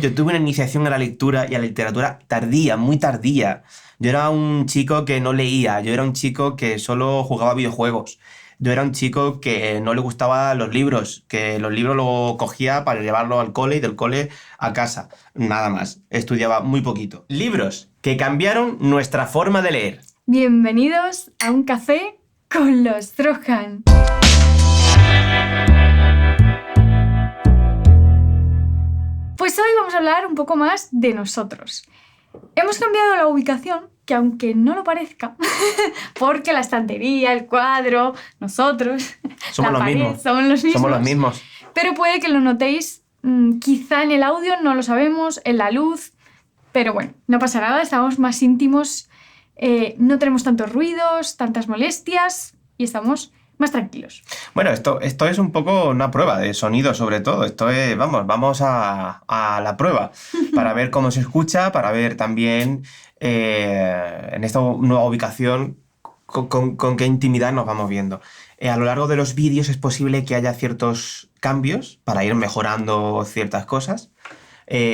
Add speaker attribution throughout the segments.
Speaker 1: Yo tuve una iniciación a la lectura y a la literatura tardía, muy tardía. Yo era un chico que no leía, yo era un chico que solo jugaba videojuegos. Yo era un chico que no le gustaban los libros, que los libros lo cogía para llevarlo al cole y del cole a casa. Nada más. Estudiaba muy poquito. Libros que cambiaron nuestra forma de leer.
Speaker 2: Bienvenidos a un café con los Trojan. Pues hoy vamos a hablar un poco más de nosotros. Hemos cambiado la ubicación, que aunque no lo parezca, porque la estantería, el cuadro, nosotros,
Speaker 1: Somos
Speaker 2: la
Speaker 1: los
Speaker 2: pared,
Speaker 1: mismos.
Speaker 2: somos los mismos.
Speaker 1: Somos los mismos.
Speaker 2: Pero puede que lo notéis, quizá en el audio, no lo sabemos, en la luz, pero bueno, no pasa nada, estamos más íntimos, no tenemos tantos ruidos, tantas molestias y estamos más tranquilos.
Speaker 1: Bueno, esto es un poco una prueba de sonido, sobre todo. Esto es, vamos a la prueba para ver cómo se escucha, para ver también en esta nueva ubicación con qué intimidad nos vamos viendo. A lo largo de los vídeos es posible que haya ciertos cambios para ir mejorando ciertas cosas.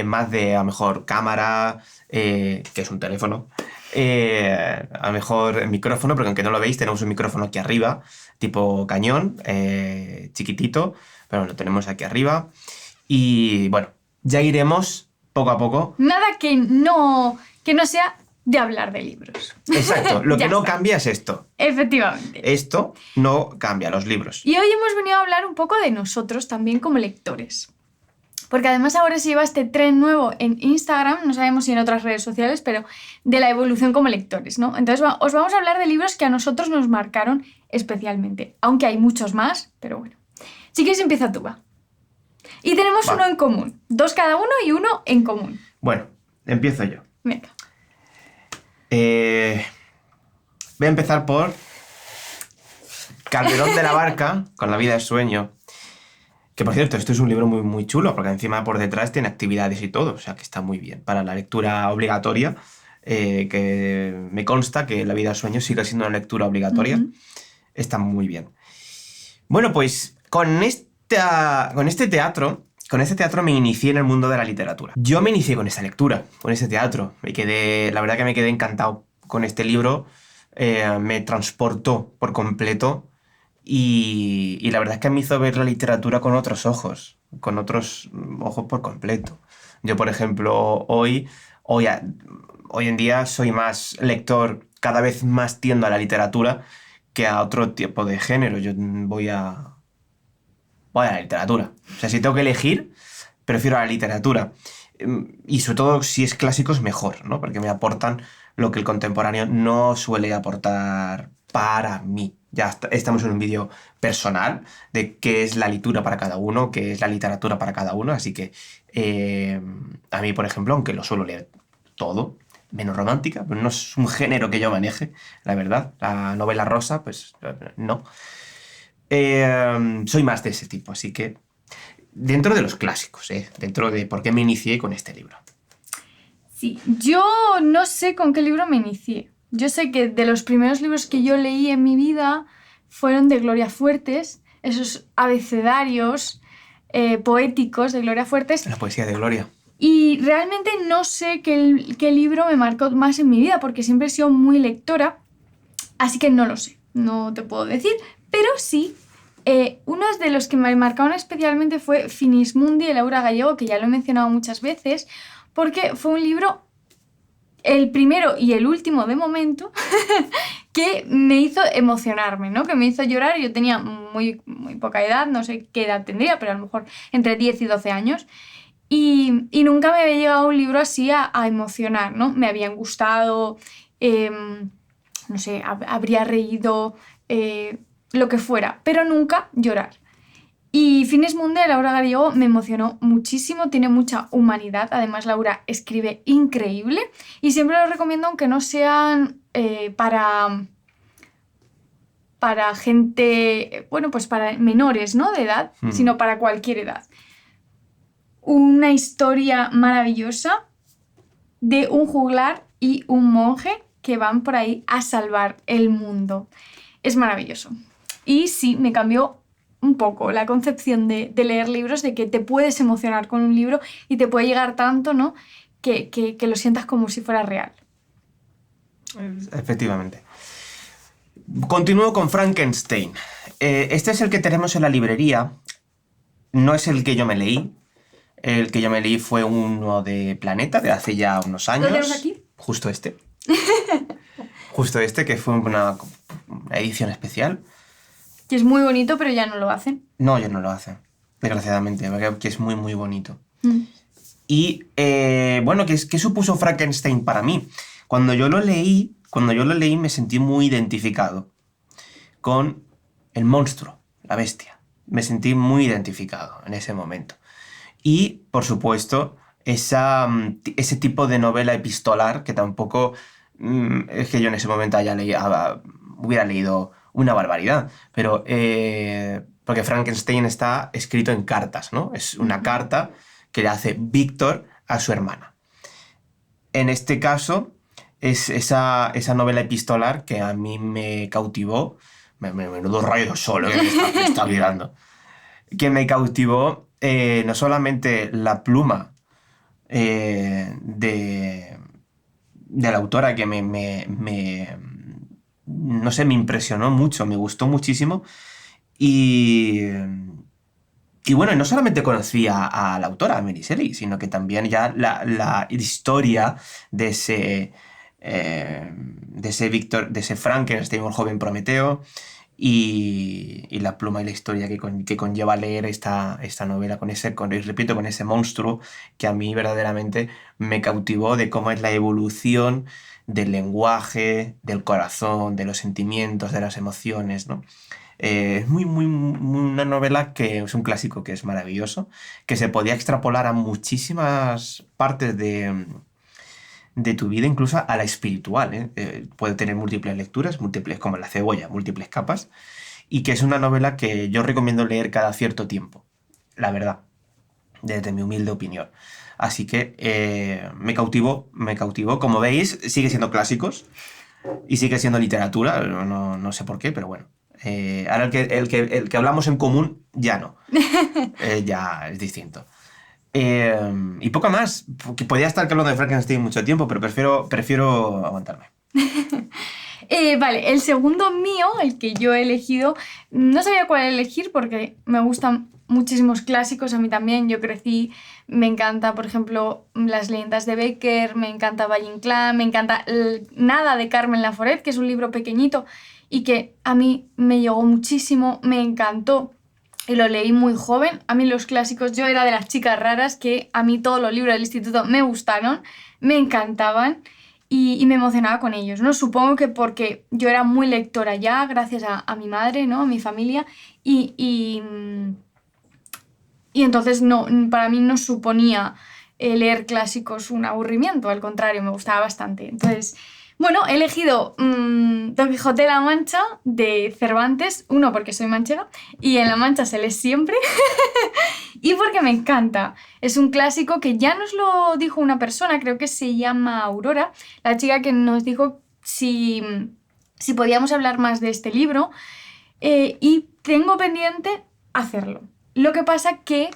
Speaker 1: Más de, a lo mejor, cámara, que es un teléfono. A lo mejor micrófono, porque aunque no lo veis, tenemos un micrófono aquí arriba, tipo cañón, chiquitito, pero lo tenemos aquí arriba. Y bueno, ya iremos poco a poco.
Speaker 2: Nada que no sea de hablar de libros.
Speaker 1: Exacto, lo que
Speaker 2: Ya
Speaker 1: no
Speaker 2: está.
Speaker 1: cambia es esto.
Speaker 2: Efectivamente.
Speaker 1: Esto no cambia, los libros.
Speaker 2: Y hoy hemos venido a hablar un poco de nosotros también como lectores. Porque además ahora se lleva este tren nuevo en Instagram, no sabemos si en otras redes sociales, pero de la evolución como lectores, ¿no? Entonces os vamos a hablar de libros que a nosotros nos marcaron especialmente. Aunque hay muchos más, pero bueno. Si quieres empieza tú, va. Y tenemos
Speaker 1: Va.
Speaker 2: uno en común. 2 cada uno y uno en común.
Speaker 1: Bueno, empiezo yo.
Speaker 2: Venga.
Speaker 1: Voy a empezar por Calderón de la Barca, con La vida es sueño. Que, por cierto, esto es un libro muy, muy chulo, porque encima por detrás tiene actividades y todo, o sea que está muy bien. Para la lectura obligatoria, que me consta que La vida es sueño sigue siendo una lectura obligatoria, está muy bien. Bueno, pues con este teatro me inicié en el mundo de la literatura. Yo me inicié con esta lectura, con este teatro. La verdad que me quedé encantado con este libro, me transportó por completo. Y la verdad es que me hizo ver la literatura con otros ojos por completo. Yo, por ejemplo, hoy en día soy más lector, cada vez más tiendo a la literatura que a otro tipo de género. Yo voy a la literatura. O sea, si tengo que elegir, prefiero la literatura. Y sobre todo, si es clásicos, mejor, ¿no? Porque me aportan lo que el contemporáneo no suele aportar para mí. Ya estamos en un vídeo personal de qué es la lectura para cada uno, qué es la literatura para cada uno. Así que a mí, por ejemplo, aunque lo suelo leer todo, menos romántica, pero no es un género que yo maneje, la verdad. La novela rosa, pues no. Soy más de ese tipo, así que dentro de los clásicos, dentro de por qué me inicié con este libro.
Speaker 2: Sí, yo no sé con qué libro me inicié. Yo sé que de los primeros libros que yo leí en mi vida fueron de Gloria Fuertes, esos abecedarios poéticos de Gloria Fuertes.
Speaker 1: La poesía de Gloria.
Speaker 2: Y realmente no sé qué libro me marcó más en mi vida, porque siempre he sido muy lectora, así que no lo sé, no te puedo decir, pero sí, uno de los que me marcaron especialmente fue Finismundi de Laura Gallego, que ya lo he mencionado muchas veces, porque fue un libro, el primero y el último de momento, que me hizo emocionarme, ¿no? Que me hizo llorar. Yo tenía muy, muy poca edad, no sé qué edad tendría, pero a lo mejor entre 10 y 12 años. Y nunca me había llegado un libro así a emocionar, ¿no? Me habían gustado, no sé, habría reído, lo que fuera, pero nunca llorar. Y Finismundi de Laura Gallego me emocionó muchísimo, tiene mucha humanidad. Además, Laura escribe increíble y siempre lo recomiendo, aunque no sean para gente, bueno, pues para menores, ¿no? De edad, sino para cualquier edad. Una historia maravillosa de un juglar y un monje que van por ahí a salvar el mundo. Es maravilloso. Y sí, me cambió un poco la concepción de leer libros, de que te puedes emocionar con un libro y te puede llegar tanto, ¿no? Que lo sientas como si fuera real.
Speaker 1: Efectivamente. Continúo con Frankenstein. Este es el que tenemos en la librería. No es el que yo me leí. El que yo me leí fue uno de Planeta, de hace ya unos años.
Speaker 2: ¿Lo tenemos aquí?
Speaker 1: Justo este. Justo este, que fue una edición especial.
Speaker 2: Que es muy bonito, pero ya no lo hacen.
Speaker 1: No, ellos no lo hacen, desgraciadamente, porque es muy, muy bonito.
Speaker 2: Mm.
Speaker 1: Y, bueno, ¿qué supuso Frankenstein para mí? Cuando yo lo leí me sentí muy identificado con el monstruo, la bestia. Me sentí muy identificado en ese momento. Y, por supuesto, ese tipo de novela epistolar que tampoco es que yo en ese momento hubiera leído una barbaridad, pero porque Frankenstein está escrito en cartas, ¿no? Es una carta que le hace Víctor a su hermana. En este caso, es esa novela epistolar que a mí me cautivó. Menudo rayo solo que me está mirando. Que me cautivó no solamente la pluma de la autora, que no sé, me impresionó mucho, me gustó muchísimo. Y bueno, no solamente conocía a la autora, a Mary Shelley, sino que también ya la historia de ese Víctor, de ese Frankenstein, un joven Prometeo, y la pluma y la historia que conlleva leer esta novela con ese monstruo que a mí verdaderamente me cautivó, de cómo es la evolución del lenguaje, del corazón, de los sentimientos, de las emociones, ¿no? Es una novela que es un clásico que es maravilloso, que se podía extrapolar a muchísimas partes de tu vida, incluso a la espiritual, ¿eh? Puede tener múltiples lecturas, múltiples como la cebolla, múltiples capas, y que es una novela que yo recomiendo leer cada cierto tiempo, la verdad, desde mi humilde opinión. Así que me cautivó. Como veis, sigue siendo clásicos y sigue siendo literatura, no sé por qué, pero bueno. Ahora el que hablamos en común ya no. Ya es distinto. Y poco más. Podría estar hablando de Frankenstein mucho tiempo, pero prefiero aguantarme.
Speaker 2: Vale, el segundo mío, el que yo he elegido, no sabía cuál elegir porque me gustan muchísimos clásicos a mí también. Yo crecí, me encanta, por ejemplo, Las leyendas de Becker, me encanta Valle Inclán, me encanta Nada de Carmen Laforet, que es un libro pequeñito y que a mí me llegó muchísimo, me encantó. Y lo leí muy joven. A mí los clásicos, yo era de las chicas raras que a mí todos los libros del instituto me gustaron, me encantaban y me emocionaba con ellos, ¿no? Supongo que porque yo era muy lectora ya, gracias a mi madre, ¿no? A mi familia. Y entonces no, para mí no suponía leer clásicos un aburrimiento, al contrario, me gustaba bastante. Entonces, bueno, he elegido Don Quijote de la Mancha de Cervantes, uno porque soy manchega y en La Mancha se lee siempre y porque me encanta. Es un clásico que ya nos lo dijo una persona, creo que se llama Aurora, la chica que nos dijo si podíamos hablar más de este libro y tengo pendiente hacerlo. Lo que pasa que,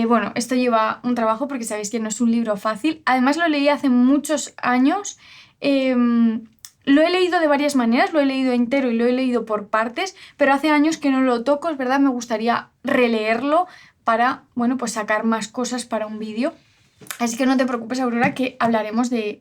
Speaker 2: bueno, esto lleva un trabajo porque sabéis que no es un libro fácil. Además lo leí hace muchos años. Lo he leído de varias maneras, lo he leído entero y lo he leído por partes, pero hace años que no lo toco, es verdad, me gustaría releerlo para, bueno, pues sacar más cosas para un vídeo. Así que no te preocupes, Aurora, que hablaremos del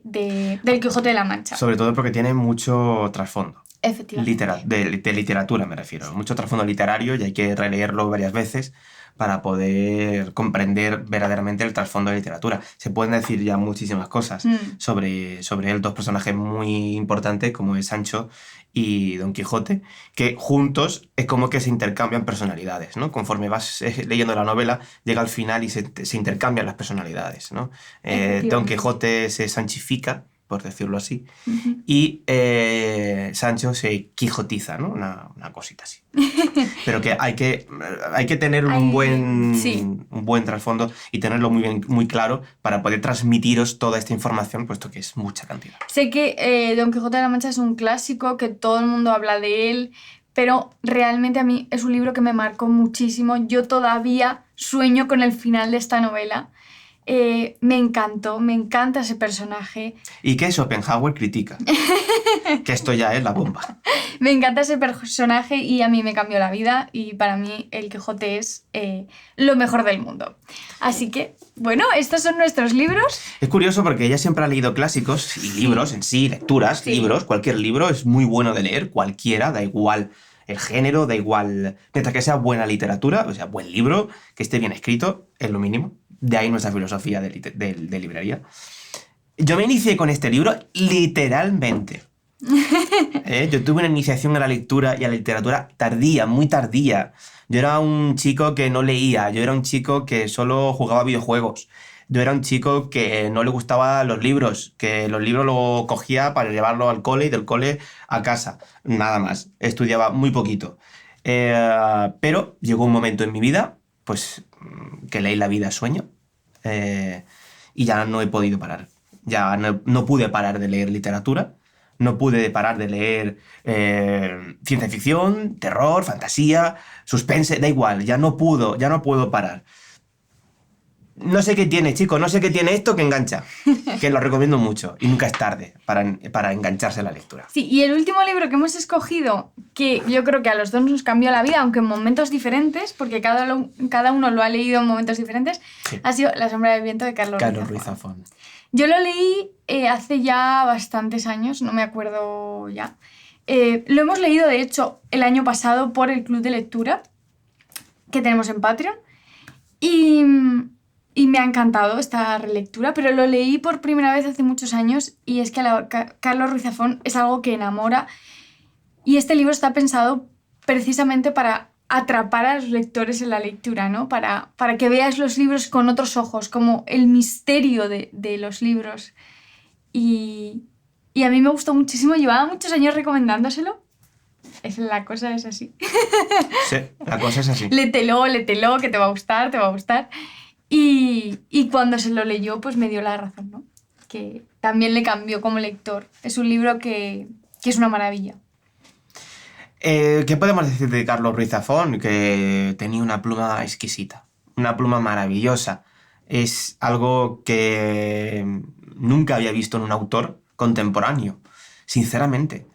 Speaker 2: Quijote de la Mancha.
Speaker 1: Sobre todo porque tiene mucho trasfondo.
Speaker 2: Efectivamente.
Speaker 1: De literatura me refiero. Mucho trasfondo literario y hay que releerlo varias veces para poder comprender verdaderamente el trasfondo de literatura. Se pueden decir ya muchísimas cosas sobre él, dos personajes muy importantes como es Sancho y Don Quijote, que juntos es como que se intercambian personalidades, ¿no? Conforme vas leyendo la novela, llega al final y se intercambian las personalidades, ¿no? Don Quijote se sanchifica, por decirlo así, y Sancho se quijotiza, ¿no? Una cosita así. Pero que hay que tener un buen trasfondo y tenerlo muy claro para poder transmitiros toda esta información, puesto que es mucha cantidad.
Speaker 2: Sé que Don Quijote de la Mancha es un clásico, que todo el mundo habla de él, pero realmente a mí es un libro que me marcó muchísimo. Yo todavía sueño con el final de esta novela. Me encantó, me encanta ese personaje.
Speaker 1: ¿Y qué Schopenhauer critica? Que esto ya es la bomba.
Speaker 2: Me encanta ese personaje y a mí me cambió la vida y para mí el Quijote es lo mejor del mundo. Así que, bueno, estos son nuestros libros.
Speaker 1: Es curioso porque ella siempre ha leído clásicos y libros en sí, lecturas,
Speaker 2: Sí.
Speaker 1: libros, cualquier libro es muy bueno de leer, cualquiera, da igual el género, da igual, mientras que sea buena literatura, o sea, buen libro, que esté bien escrito, es lo mínimo. De ahí nuestra filosofía de librería. Yo me inicié con este libro literalmente. Yo tuve una iniciación a la lectura y a la literatura tardía, muy tardía. Yo era un chico que no leía, yo era un chico que solo jugaba videojuegos. Yo era un chico que no le gustaban los libros, que los libros lo cogía para llevarlo al cole y del cole a casa. Nada más. Estudiaba muy poquito. Pero llegó un momento en mi vida, pues, que leí La vida es sueño. Y ya no he podido parar. Ya no pude parar de leer literatura. No pude parar de leer ciencia ficción, terror, fantasía, suspense, da igual, ya no puedo parar. No sé qué tiene, chicos, no sé qué tiene esto que engancha. Que lo recomiendo mucho y nunca es tarde para engancharse a la lectura.
Speaker 2: Sí, y el último libro que hemos escogido, que yo creo que a los dos nos cambió la vida, aunque en momentos diferentes, porque cada uno lo ha leído en momentos diferentes,
Speaker 1: Sí.
Speaker 2: ha sido La sombra del viento de Carlos
Speaker 1: Ruiz
Speaker 2: Zafón.
Speaker 1: Zafón.
Speaker 2: Yo lo leí hace ya bastantes años, no me acuerdo ya. Lo hemos leído, de hecho, el año pasado por el club de lectura que tenemos en Patreon. Y me ha encantado esta relectura, pero lo leí por primera vez hace muchos años y es que Carlos Ruiz Zafón es algo que enamora y este libro está pensado precisamente para atrapar a los lectores en la lectura, ¿no? Para que veas los libros con otros ojos, como el misterio de los libros. Y a mí me gustó muchísimo, llevaba muchos años recomendándoselo. La cosa es así.
Speaker 1: Sí, la cosa es así.
Speaker 2: Lételo, que te va a gustar, te va a gustar. Y cuando se lo leyó, pues me dio la razón, ¿no? Que también le cambió como lector. Es un libro que es una maravilla.
Speaker 1: ¿Qué podemos decir de Carlos Ruiz Zafón? Que tenía una pluma exquisita, una pluma maravillosa. Es algo que nunca había visto en un autor contemporáneo, sinceramente.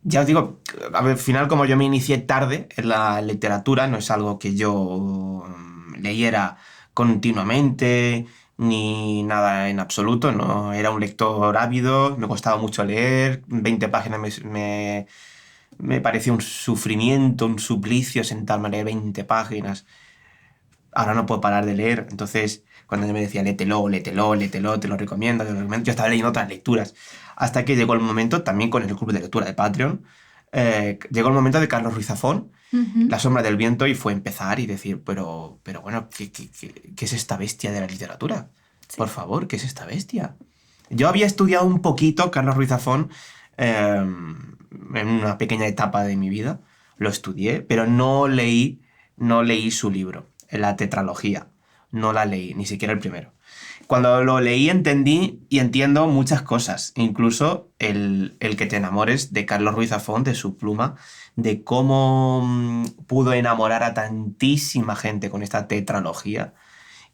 Speaker 1: Ya os digo, al final, como yo me inicié tarde en la literatura, no es algo que yo leyera continuamente ni nada en absoluto, no era un lector ávido, me costaba mucho leer, 20 páginas me parecía un sufrimiento, un suplicio sentarme a leer 20 páginas. Ahora no puedo parar de leer, entonces cuando yo me decía lételo, te lo recomiendo, yo estaba leyendo otras lecturas. Hasta que llegó el momento, también con el club de lectura de Patreon, llegó el momento de Carlos Ruiz Zafón, La sombra del viento, y fue empezar y decir, pero bueno, ¿qué es esta bestia de la literatura?
Speaker 2: Sí.
Speaker 1: Por favor, ¿qué es esta bestia? Yo había estudiado un poquito Carlos Ruiz Zafón en una pequeña etapa de mi vida, lo estudié, pero no leí su libro, la tetralogía, no la leí, ni siquiera el primero. Cuando lo leí entendí y entiendo muchas cosas, incluso el que te enamores de Carlos Ruiz Zafón, de su pluma, de cómo pudo enamorar a tantísima gente con esta tetralogía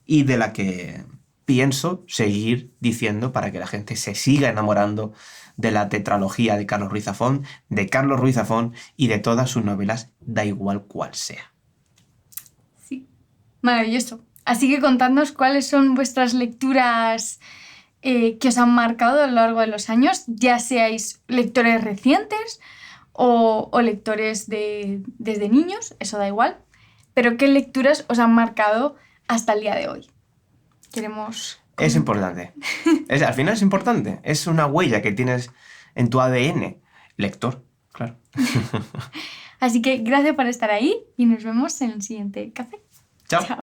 Speaker 1: y de la que pienso seguir diciendo para que la gente se siga enamorando de la tetralogía de Carlos Ruiz Zafón y de todas sus novelas, da igual cuál sea.
Speaker 2: Sí, maravilloso. Así que contadnos cuáles son vuestras lecturas que os han marcado a lo largo de los años, ya seáis lectores recientes o lectores desde niños, eso da igual, pero qué lecturas os han marcado hasta el día de hoy. Queremos...
Speaker 1: Es importante. Al final es importante. Es una huella que tienes en tu ADN. Lector, claro.
Speaker 2: Así que gracias por estar ahí y nos vemos en el siguiente café.
Speaker 1: Chao.
Speaker 2: Chao.